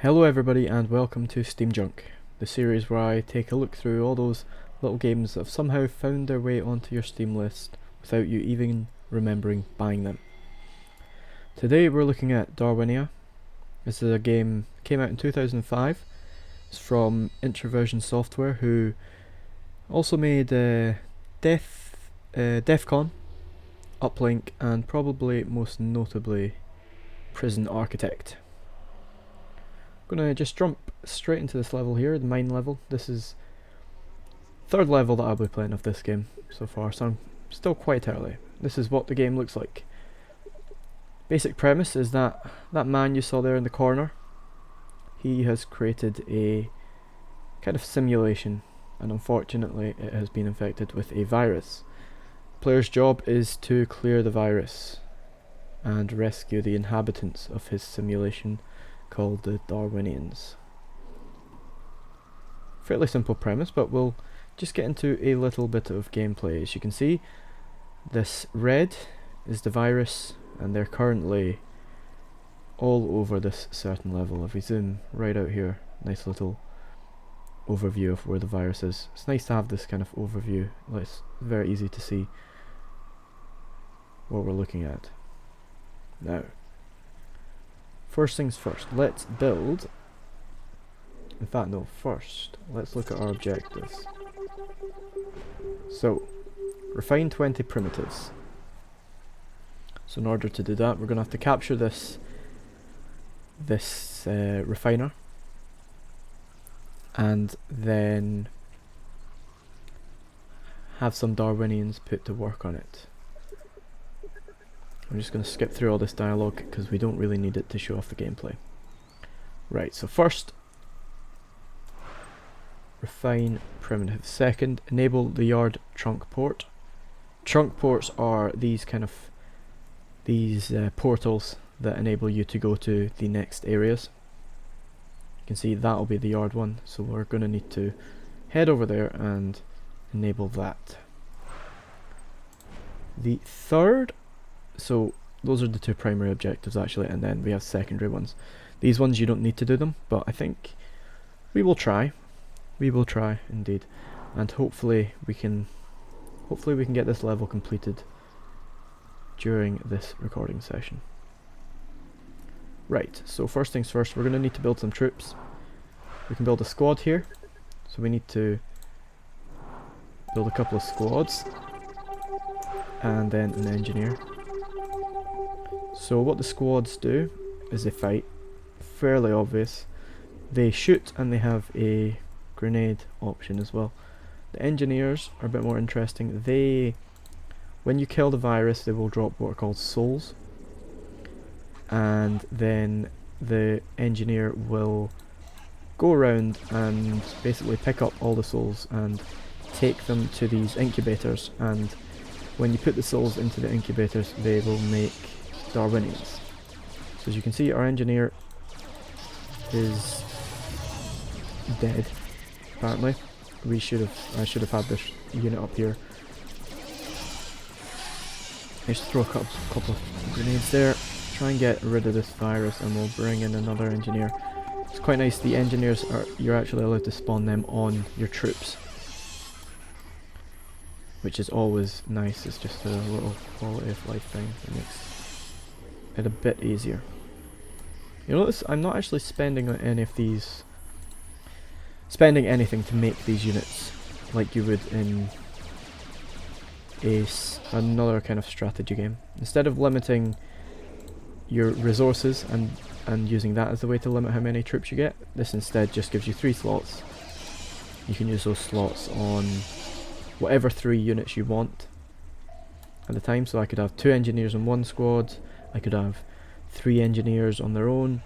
Hello everybody and welcome to SteamJunk, the series where I take a look through all those little games that have somehow found their way onto your Steam list without you even remembering buying them. Today we're looking at Darwinia. This is a game that came out in 2005. It's from Introversion Software, who also made Defcon, Uplink, and probably most notably Prison Architect. I'm going to just jump straight into this level here, the mine level. This is third level that I'll be playing of this game so far, so I'm still quite early. This is what the game looks like. Basic premise is that man you saw there in the corner, he has created a kind of simulation, and unfortunately it has been infected with a virus. The player's job is to clear the virus and rescue the inhabitants of his simulation, called the Darwinians. Fairly simple premise, but we'll just get into a little bit of gameplay. As you can see, this red is the virus, and they're currently all over this certain level. If we zoom right out here, nice little overview of where the virus is. It's nice to have this kind of overview. It's very easy to see what we're looking at. Now, first things first, let's build. In fact, no, first, let's look at our objectives. So, refine 20 primitives. So in order to do that, we're going to have to capture this refiner, and then have some Darwinians put to work on it. I'm just going to skip through all this dialogue because we don't really need it to show off the gameplay. Right, so first, refine primitive. Second, enable the yard trunk port. Trunk ports are these portals that enable you to go to the next areas. You can see that'll be the yard one, so we're going to need to head over there and enable that. The third, so those are the two primary objectives actually, and then we have secondary ones. These ones you don't need to do them, but I think we will try. We will try indeed, and hopefully we can get this level completed during this recording session. Right, so first things first, we're going to need to build some troops. We can build a squad here, so we need to build a couple of squads and then an engineer. So what the squads do is they fight, fairly obvious. They shoot and they have a grenade option as well. The engineers are a bit more interesting. When you kill the virus, they will drop what are called souls, and then the engineer will go around and basically pick up all the souls and take them to these incubators, and when you put the souls into the incubators, they will make Darwinians. So as you can see, our engineer is dead, apparently. I should have had this unit up here. Let's throw a couple of grenades there, try and get rid of this virus, and we'll bring in another engineer. It's quite nice, the engineers you're actually allowed to spawn them on your troops, which is always nice. It's just a little quality of life thing that makes it a bit easier. You notice I'm not actually spending on anything to make these units like you would in another kind of strategy game. Instead of limiting your resources and using that as the way to limit how many troops you get, this instead just gives you 3 slots. You can use those slots on whatever 3 units you want at the time. So I could have 2 engineers on one squad, I could have 3 engineers on their own,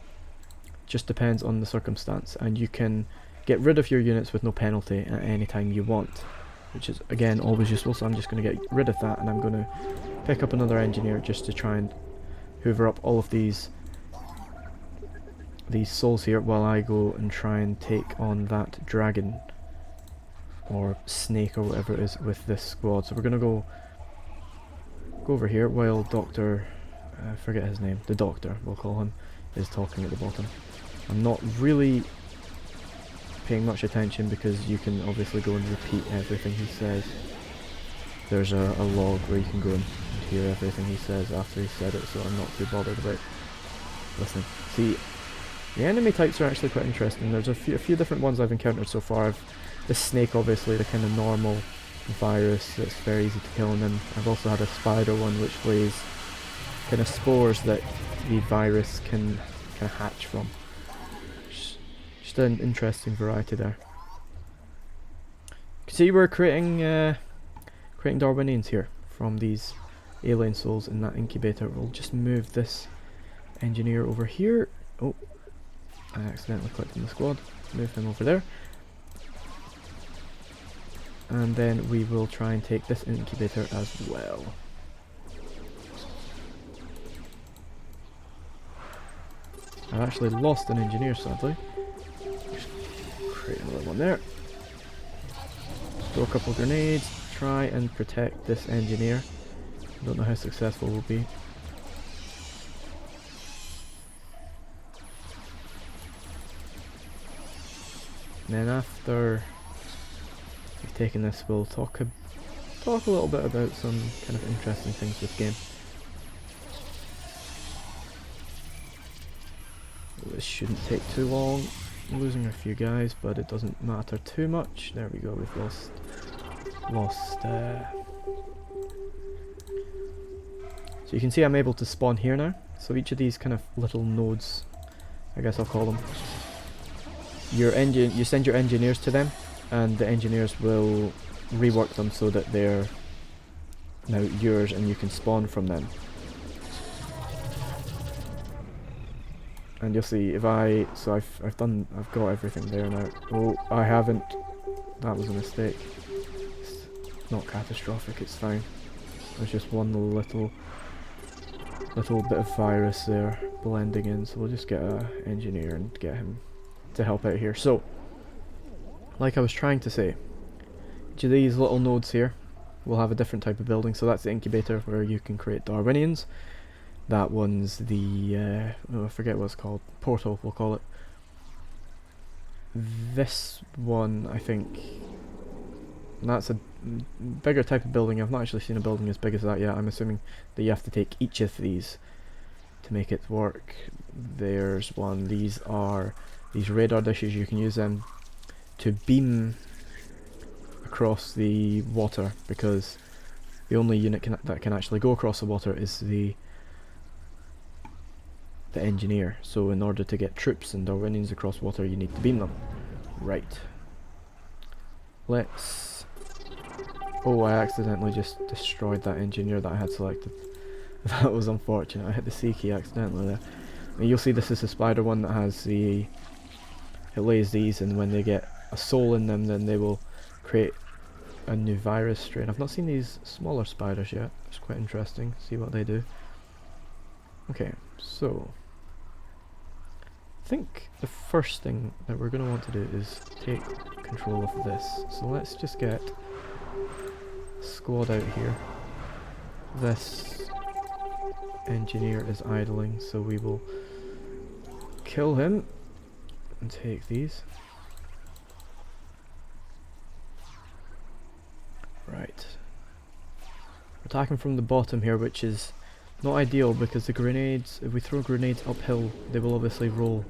just depends on the circumstance, and you can get rid of your units with no penalty at any time you want, which is again always useful. So I'm just going to get rid of that, and I'm going to pick up another engineer just to try and hoover up all of these souls here while I go and try and take on that dragon or snake or whatever it is with this squad. So we're going to go over here while Dr. I forget his name, the doctor we'll call him, is talking at the bottom. I'm not really paying much attention because you can obviously go and repeat everything he says. There's a log where you can go and hear everything he says after he said it, so I'm not too bothered about listening. See, the enemy types are actually quite interesting. There's a few different ones I've encountered so far. This snake, obviously, the kind of normal virus that's very easy to kill, and then I've also had a spider one which lays kind of spores that the virus can kind of hatch from. Just an interesting variety there. You can see we're creating Darwinians here from these alien souls in that incubator. We'll just move this engineer over here. Oh, I accidentally clicked on the squad. Move him over there. And then we will try and take this incubator as well. I've actually lost an engineer, sadly. Just create another one there. Throw a couple of grenades. Try and protect this engineer. Don't know how successful we'll be. And then after we've taken this, we'll talk a little bit about some kind of interesting things with game. This shouldn't take too long. I'm losing a few guys, but it doesn't matter too much. There we go. We've lost. So you can see I'm able to spawn here now. So each of these kind of little nodes, I guess I'll call them. You send your engineers to them, and the engineers will rework them so that they're now yours, and you can spawn from them. And you'll see if I've got everything there now. Oh, I haven't. That was a mistake. It's not catastrophic. It's fine. There's just one little bit of virus there blending in. So we'll just get an engineer and get him to help out here. So, like I was trying to say, each of these little nodes here will have a different type of building. So that's the incubator where you can create Darwinians. That one's the, I forget what it's called, portal we'll call it. This one, I think, that's a bigger type of building. I've not actually seen a building as big as that yet. I'm assuming that you have to take each of these to make it work. There's one. These are these radar dishes. You can use them to beam across the water, because the only unit that can actually go across the water is the engineer. So in order to get troops and Darwinians across water, you need to beam them. Right. Let's... Oh, I accidentally just destroyed that engineer that I had selected. That was unfortunate. I hit the C key accidentally there. And you'll see this is the spider one that has the... It lays these, and when they get a soul in them, then they will create a new virus strain. I've not seen these smaller spiders yet. It's quite interesting. See what they do. Okay, so... I think the first thing that we're going to want to do is take control of this. So let's just get a squad out here. This engineer is idling, so we will kill him and take these. Right. We're attacking from the bottom here, which is not ideal because the grenades, if we throw grenades uphill, they will obviously roll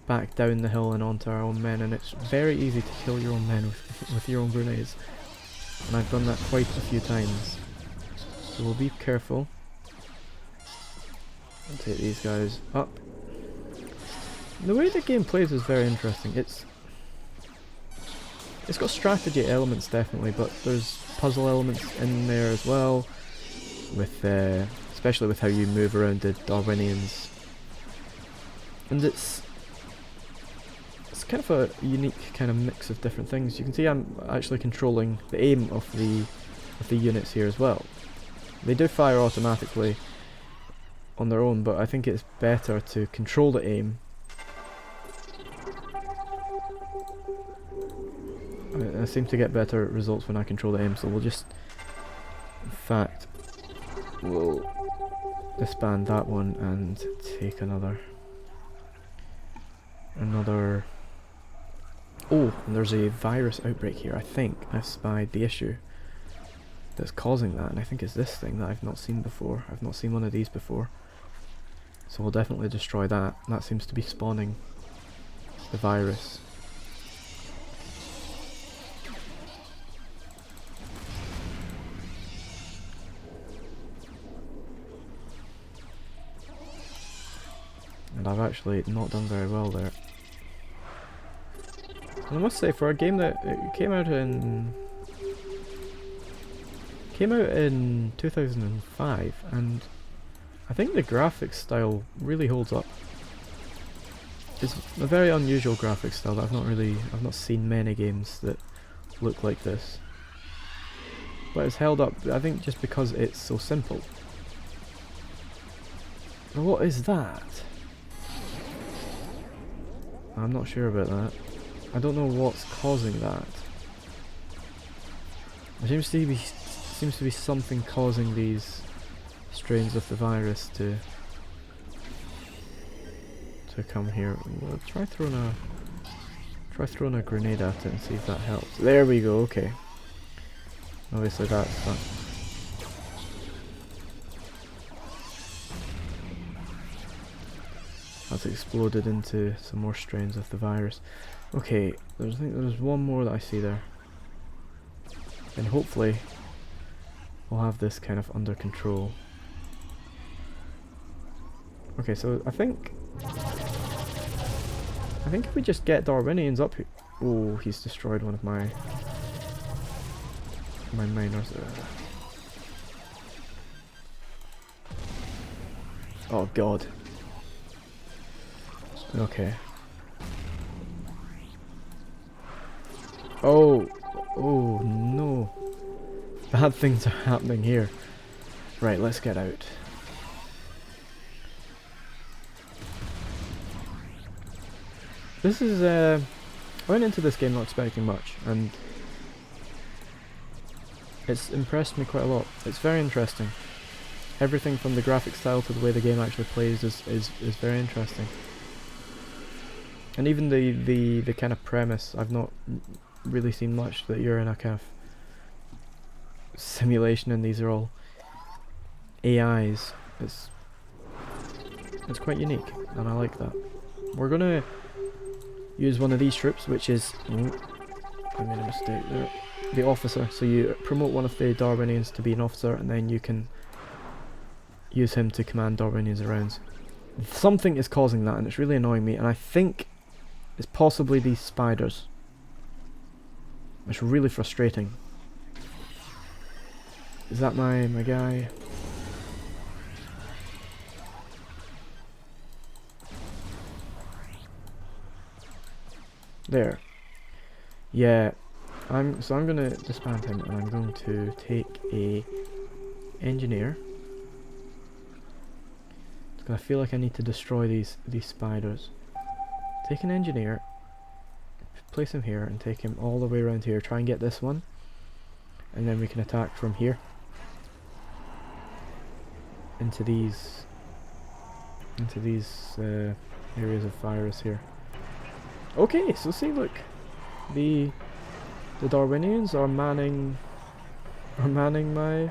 back down the hill and onto our own men, and it's very easy to kill your own men with your own grenades. And I've done that quite a few times. So we'll be careful. I'll take these guys up. The way the game plays is very interesting. It's got strategy elements definitely, but there's puzzle elements in there as well, with especially with how you move around the Darwinians. And it's kind of a unique kind of mix of different things. You can see I'm actually controlling the aim of the units here as well. They do fire automatically on their own, but I think it's better to control the aim. I seem to get better results when I control the aim, so we'll just, in fact, we'll disband that one and take another. another... Oh, and there's a virus outbreak here. I think I've spied the issue that's causing that, and I think it's this thing that I've not seen before. I've not seen one of these before. So we'll definitely destroy that. That seems to be spawning the virus. And I've actually not done very well there. And I must say, for a game that it came out in 2005, and I think the graphics style really holds up. It's a very unusual graphics style that I've not seen many games that look like this. But it's held up, I think, just because it's so simple. Now what is that? I'm not sure about that. I don't know what's causing that. There seems to be something causing these strains of the virus to come here. We'll try throwing a grenade at it and see if that helps. There we go. Okay. Obviously that's that. That's exploded into some more strains of the virus. Okay, I think there's one more that I see there. And hopefully we'll have this kind of under control. Okay, so I think if we just get Darwinians up here... Oh, he's destroyed one of my miners. Oh god. Okay. Oh no. Bad things are happening here. Right, let's get out. This is I went into this game not expecting much, and it's impressed me quite a lot. It's very interesting. Everything from the graphic style to the way the game actually plays is very interesting. And even the kind of premise, I've not really seen much that you're in a kind of simulation and these are all AIs. It's quite unique and I like that. We're gonna use one of these troops, which is... Oh, I made a mistake there. The officer. So you promote one of the Darwinians to be an officer and then you can use him to command Darwinians around. Something is causing that and it's really annoying me, and I think it's possibly these spiders. It's really frustrating. Is that my guy? There. Yeah. I'm gonna disband him and I'm going to take a engineer. I feel like I need to destroy these spiders. Take an engineer, place him here and take him all the way around here, try and get this one, and then we can attack from here into these areas of virus here. Okay, so see, look, the Darwinians are manning my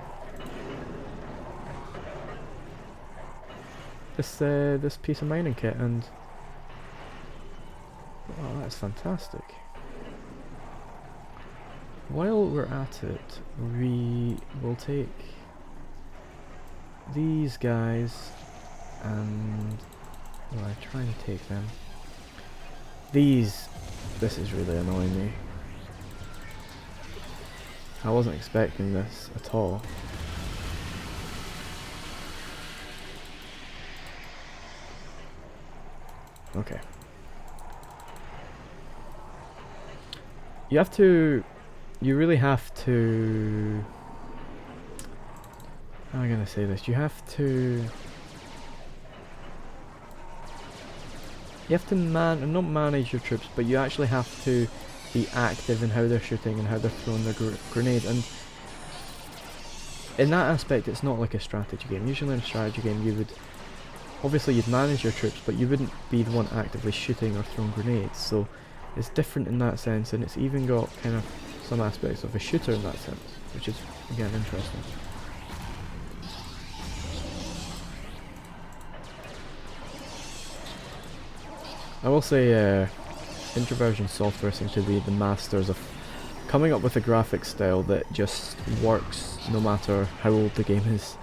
this piece of mining kit, and oh, that's fantastic. While we're at it, we will take these guys and well, I try and take them. This is really annoying me. I wasn't expecting this at all. Okay. You really have to... How am I going to say this? You have to not manage your troops, but you actually have to be active in how they're shooting and how they're throwing their grenades. And in that aspect, it's not like a strategy game. Usually in a strategy game, you would obviously you'd manage your troops, but you wouldn't be the one actively shooting or throwing grenades, so it's different in that sense, and it's even got kind of some aspects of a shooter in that sense, which is, again, interesting. I will say, Introversion Software seem to be the masters of coming up with a graphics style that just works no matter how old the game is.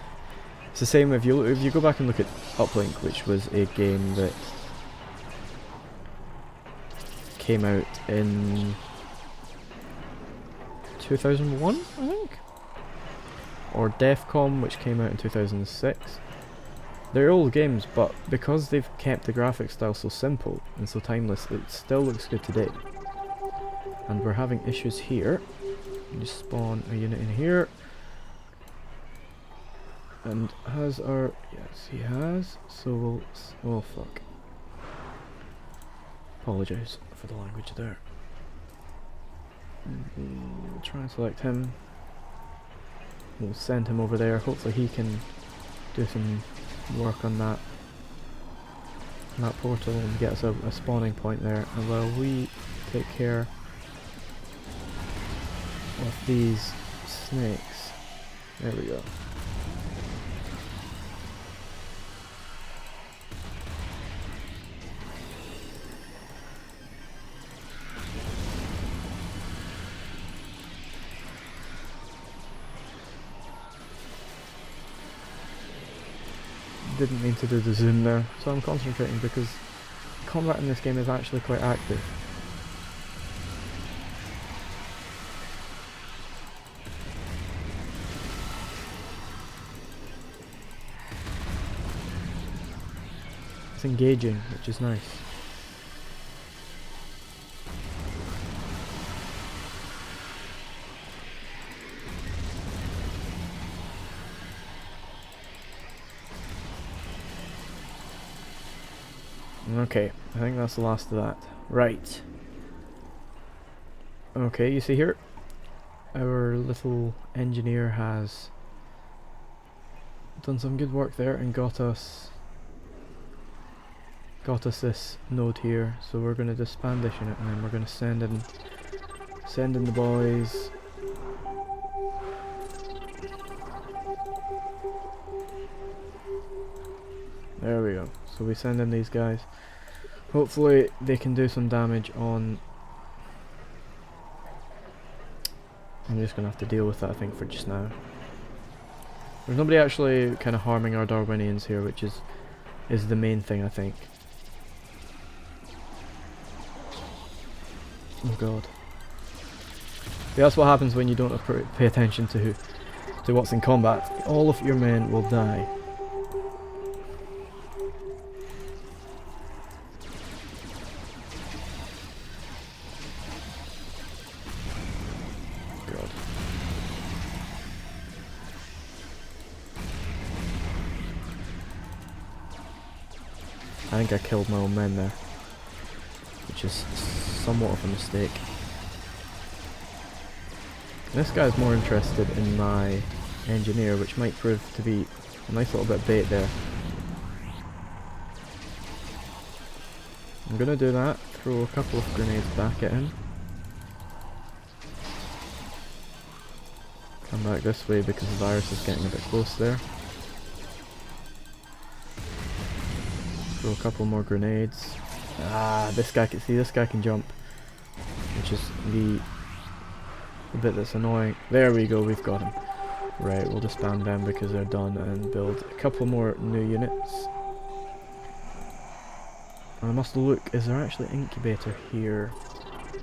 It's the same if you go back and look at Uplink, which was a game that came out in 2001, I think? Or Defcom, which came out in 2006. They're old games, but because they've kept the graphics style so simple and so timeless, it still looks good today. And we're having issues here. Just spawn a unit in here. And has our... yes, he has. So we'll... oh, fuck. Apologise for the language there. We'll try and select him. We'll send him over there. Hopefully he can do some work on that portal and get us a spawning point there. And while we take care of these snakes. There we go. Didn't mean to do the zoom there, so I'm concentrating because combat in this game is actually quite active. It's engaging, which is nice. Okay, I think that's the last of that. Right. Okay, you see here, our little engineer has done some good work there and got us this node here. So we're going to disband this unit and then we're going to send in the boys. There we go. So we send in these guys. Hopefully they can do some damage on... I'm just going to have to deal with that, I think, for just now. There's nobody actually kind of harming our Darwinians here, which is the main thing, I think. Oh god. Yeah, that's what happens when you don't pay attention to what's in combat. All of your men will die. I think I killed my own men there, which is somewhat of a mistake. This guy's more interested in my engineer, which might prove to be a nice little bit of bait there. I'm gonna do that, throw a couple of grenades back at him. Come back this way because the virus is getting a bit close there. Throw a couple more grenades. Ah, this guy can jump, which is the bit that's annoying. There we go, we've got him. Right, we'll disband them because they're done and build a couple more new units. And I must look, is there actually an incubator here?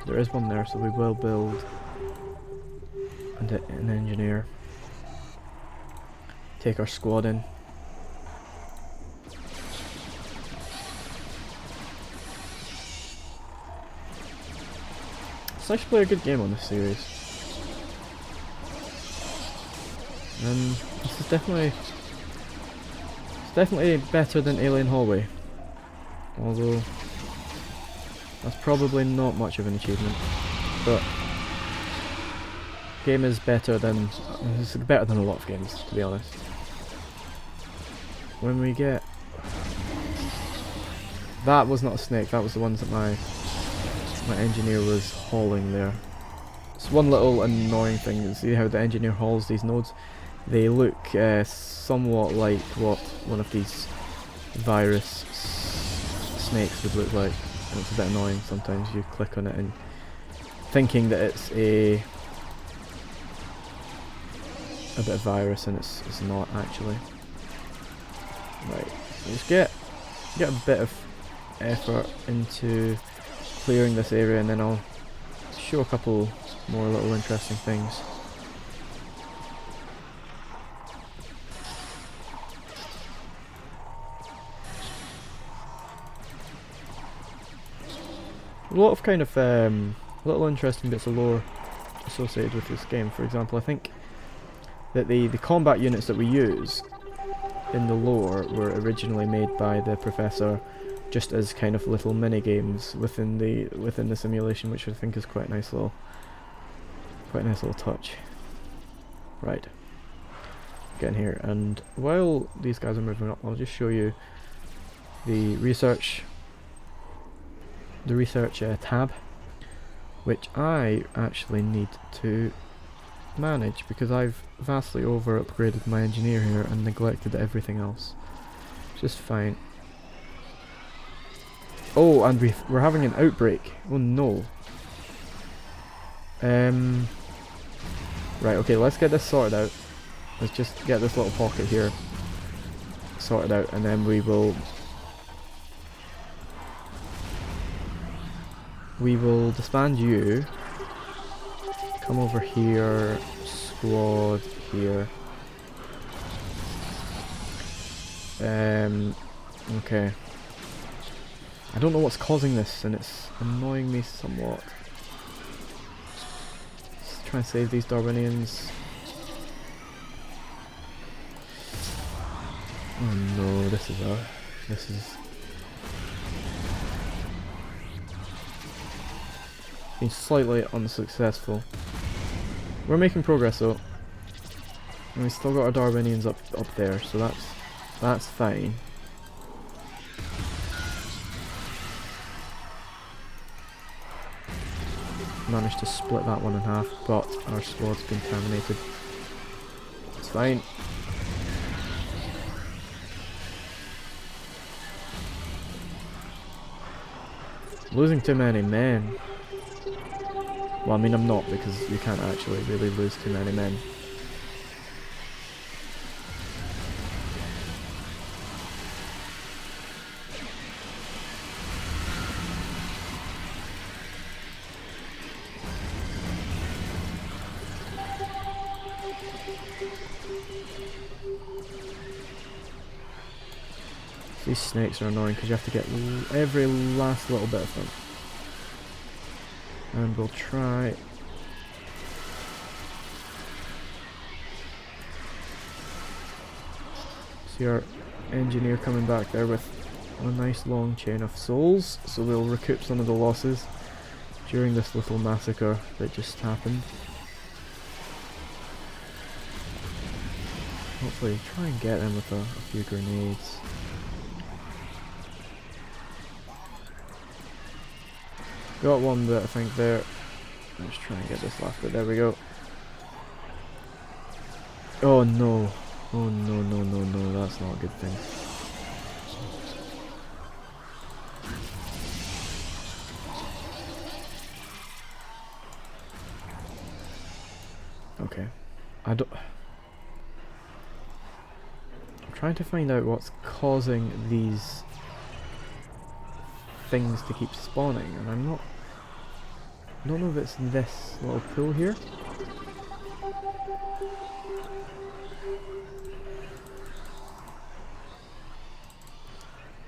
There is one there, so we will build an engineer. Take our squad in. Let's actually play a good game on this series. This is definitely better than Alien Hallway. Although that's probably not much of an achievement. But game is better than a lot of games, to be honest. When we get That was not a snake, that was the ones that my engineer was hauling there. It's one little annoying thing, is see how the engineer hauls these nodes? They look somewhat like what one of these virus snakes would look like, and it's a bit annoying sometimes. You click on it and thinking that it's a bit of virus, and it's not actually. Right, just get a bit of effort into clearing this area, and then I'll show a couple more little interesting things. A lot of kind of little interesting bits of lore associated with this game. For example, I think that the combat units that we use in the lore were originally made by the professor just as kind of little mini games within the simulation, which I think is quite a nice little touch. Right, get in here, and while these guys are moving up, I'll just show you the research tab, which I actually need to manage because I've vastly over upgraded my engineer here and neglected everything else. Just fine. Oh, and we're having an outbreak. Oh no. Right, okay, let's get this sorted out. Let's just get this little pocket here sorted out, and then we will disband you. Come over here, squad here. Okay. I don't know what's causing this, and it's annoying me somewhat. Just try and save these Darwinians. Oh no, this is been slightly unsuccessful. We're making progress though, and we still got our Darwinians up there, so that's fine. Managed to split that one in half, but our squad's been terminated. It's fine. Losing too many men. Well, I mean, I'm not, because you can't actually really lose too many men. These snakes are annoying because you have to get every last little bit of them. And we'll try... See our engineer coming back there with a nice long chain of souls, so we'll recoup some of the losses during this little massacre that just happened. Hopefully try and get him with a few grenades. Got one bit I think there. Let's try and get this last bit. There we go. Oh no. Oh no, no, no, no, that's not a good thing. Okay. I'm trying to find out what's causing these things to keep spawning, and I don't know if it's this little pool here.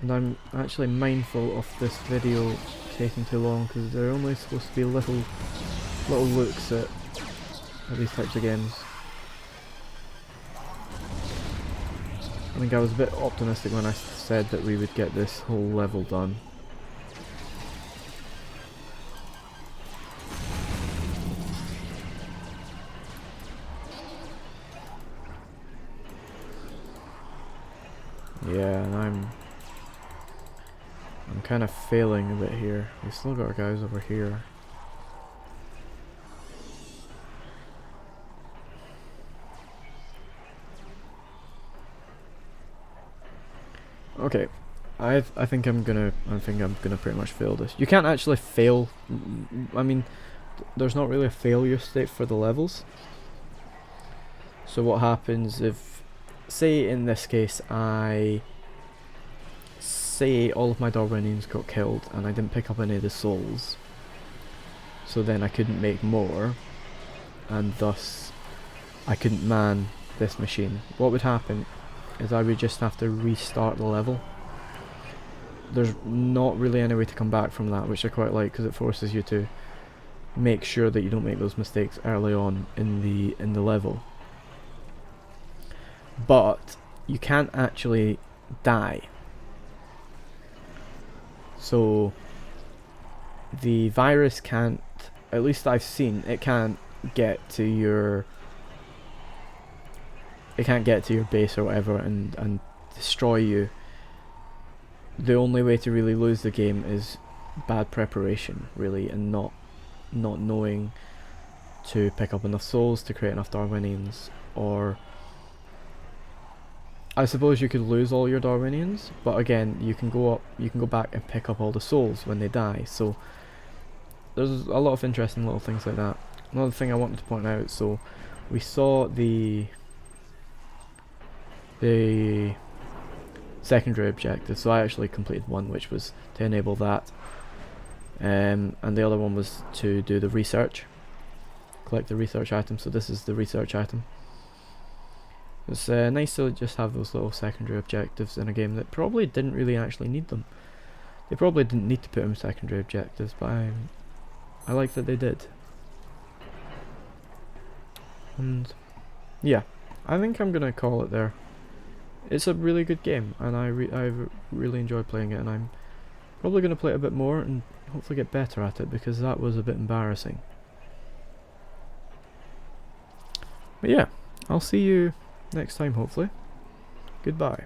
And I'm actually mindful of this video taking too long because they're only supposed to be little looks at these types of games. I think I was a bit optimistic when I said that we would get this whole level done. Yeah, and I'm kind of failing a bit here. We've still got our guys over here. Okay, I think I'm gonna pretty much fail this. You can't actually fail. I mean, there's not really a failure state for the levels. So what happens if, say in this case, say all of my Darwinians got killed and I didn't pick up any of the souls, so then I couldn't make more, and thus I couldn't man this machine. What would happen is I would just have to restart the level. There's not really any way to come back from that, which I quite like, because it forces you to make sure that you don't make those mistakes early on in the level. But you can't actually die. So the virus can't, at least I've seen, it can't get to your base or whatever and destroy you. The only way to really lose the game is bad preparation, really, and not knowing to pick up enough souls to create enough Darwinians. Or I suppose you could lose all your Darwinians, but again, you can go back and pick up all the souls when they die. So there's a lot of interesting little things like that. Another thing I wanted to point out, so we saw the secondary objective, so I actually completed one, which was to enable that, and the other one was to do the research, collect the research item. So this is the research item. It's nice to just have those little secondary objectives in a game that probably didn't really actually need them. They probably didn't need to put in secondary objectives, but I like that they did. And yeah, I think I'm gonna call it there. It's a really good game, and I really enjoy playing it, and I'm probably going to play it a bit more and hopefully get better at it, because that was a bit embarrassing. But yeah, I'll see you next time, hopefully. Goodbye.